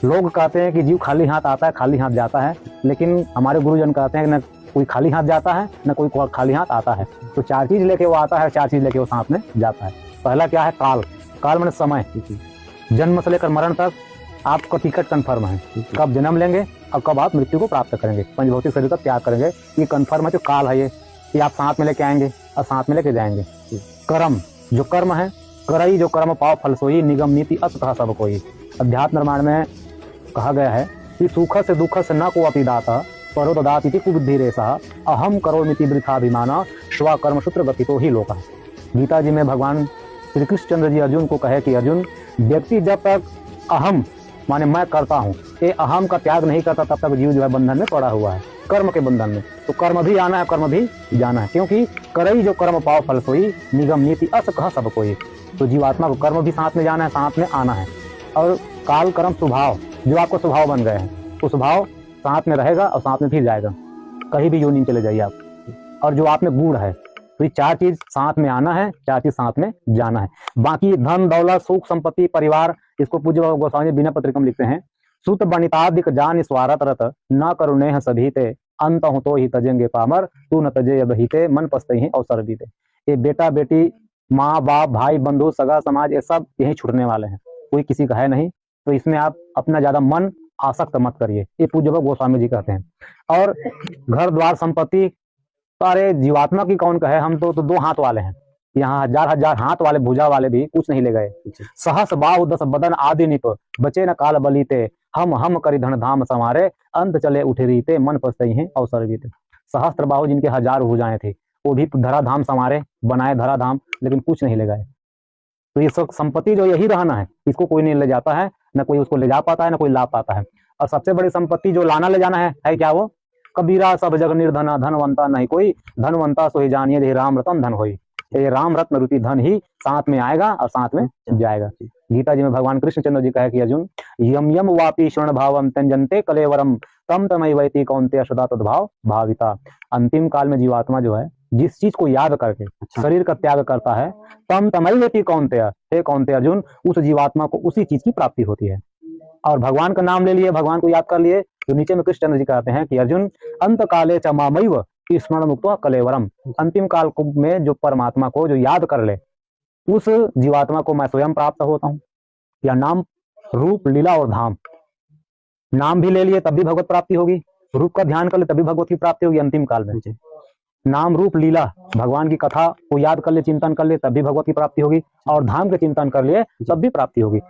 लोग कहते हैं कि जीव खाली हाथ आता है, खाली हाथ जाता है, लेकिन हमारे गुरुजन कहते हैं कि न कोई खाली हाथ जाता है, न कोई खाली हाथ आता है। तो 4 चीज लेके वो आता है, 4 चीज लेके वो साथ में जाता है। पहला क्या है? काल। काल माने समय। जन्म से लेकर मरण तक आपका टिकट कन्फर्म है, कब जन्म लेंगे और कब आप मृत्यु को प्राप्त करेंगे, पंचभौतिक शरीर का त्याग करेंगे, ये कन्फर्म है। जो काल है ये कि आप साथ में लेके आएंगे और साथ में लेके जाएंगे। कर्म, जो कर्म है, करई जो कर्म पाव फल सोई, निगम नीति असतः सब कोई। अध्यात्म निर्माण में कहा गया है कि सुख से दुख से न को अपिदाता परो ददाति कुबुद्धि रेसा, अहम करोमिति वृथाभिमाना स्वकर्म सूत्र गति तो ही लोका। गीता जी में भगवान श्री कृष्णचंद्र जी अर्जुन को कहे कि अर्जुन, व्यक्ति जब तक अहम माने मैं करता हूँ, ये अहम का त्याग नहीं करता, तब तक जीव जो है बंधन में पड़ा हुआ है, कर्म के बंधन में। तो कर्म भी आना है, कर्म भी जाना है, क्योंकि करई जो कर्म पाव फल सोई, निगम नीति अस कह सब कोई। तो जीवात्मा को कर्म भी साथ में जाना है, साथ में आना है। और काल कर्म स्वभाव, जो आपको स्वभाव बन गए हैं, वो स्वभाव साथ में रहेगा और साथ में फिर जाएगा, कहीं भी योनि चले जाइए आप। और जो आप में गुण है, तो ये 4 चीज साथ में आना है, 4 चीज साथ में जाना है। बाकी धन दौलत सुख संपत्ति परिवार, इसको पूज्य बाबा गोस्वामी बिना पत्रिका में लिखते हैं, सुत बनितादिक जान स्वारत रत, न करुणे सभी ते, अंत हो तो ही तजेंगे पामर, तू न तजे बहीते, मन पछते ही अवसर बीते। ये बेटा बेटी माँ बाप भाई बंधु सगा समाज, ये सब यही छूटने वाले हैं, कोई किसी का है नहीं। तो इसमें आप अपना ज्यादा मन आसक्त मत करिए, ये पूज्य बाबा गोस्वामी जी कहते हैं। और घर द्वार संपत्ति, अरे जीवात्मा की कौन कहे, हम तो 2 हाथ वाले हैं, यहाँ हजार हजार हाथ वाले भुजा वाले भी कुछ नहीं ले गए। सहस बाहु 10 बदन आदि निप, बचे न काल बलीते, हम करी धन धाम संवारे, अंत चले उठे रीते, मन पछते हैं अवसर बीते। सहस्त्र बाहु जिनके 1000 भुजाएं थी, वो भी धराधाम संवारे, बनाए धराधाम, लेकिन कुछ नहीं ले गए। तो ये सब संपत्ति जो यही रहना है, इसको कोई नहीं ले जाता है, न कोई उसको ले जा पाता है, न कोई ला पाता है। और सबसे बड़ी संपत्ति जो लाना ले जाना है क्या? वो कबीरा सब जग निर्धना, धनवंता नहीं कोई, धनवंता सो ही जानिए दे राम रतन धन होई। ये राम रत्न रूपी धन ही साथ में आएगा और साथ में जाएगा। गीता जी में भगवान कृष्णचंद्र जी कहे कि अर्जुन, यम यम वापी शरण भावम त्यजन्ते कलेवरम, तम तमई वैति कौन्तेय सदा तद्भाव भाविता। अंतिम काल में जीवात्मा जो है, जिस चीज को याद करके शरीर का त्याग करता है, तम तमई वैति कौन्तेय, हे कौन्तेय अर्जुन, उस जीवात्मा को उसी चीज की प्राप्ति होती है। और भगवान का नाम ले लिए, भगवान को याद कर लिए, तो नीचे में कृष्णचंद्र जी कहते हैं कि अर्जुन, अंत काले च मामैव स्मरण मुक्तो कलेवरम। अंतिम काल में जो परमात्मा को जो याद कर ले, उस जीवात्मा को मैं स्वयं प्राप्त होता हूँ। या नाम रूप लीला और धाम, नाम भी ले लिए तब भी भगवत प्राप्ति होगी, रूप का ध्यान कर ले तभी भगवत की प्राप्ति होगी अंतिम काल में। नाम रूप लीला भगवान की कथा को याद कर ले, चिंतन कर ले, तब भी भगवत की प्राप्ति होगी, और धाम के चिंतन कर लिए तब भी प्राप्ति होगी।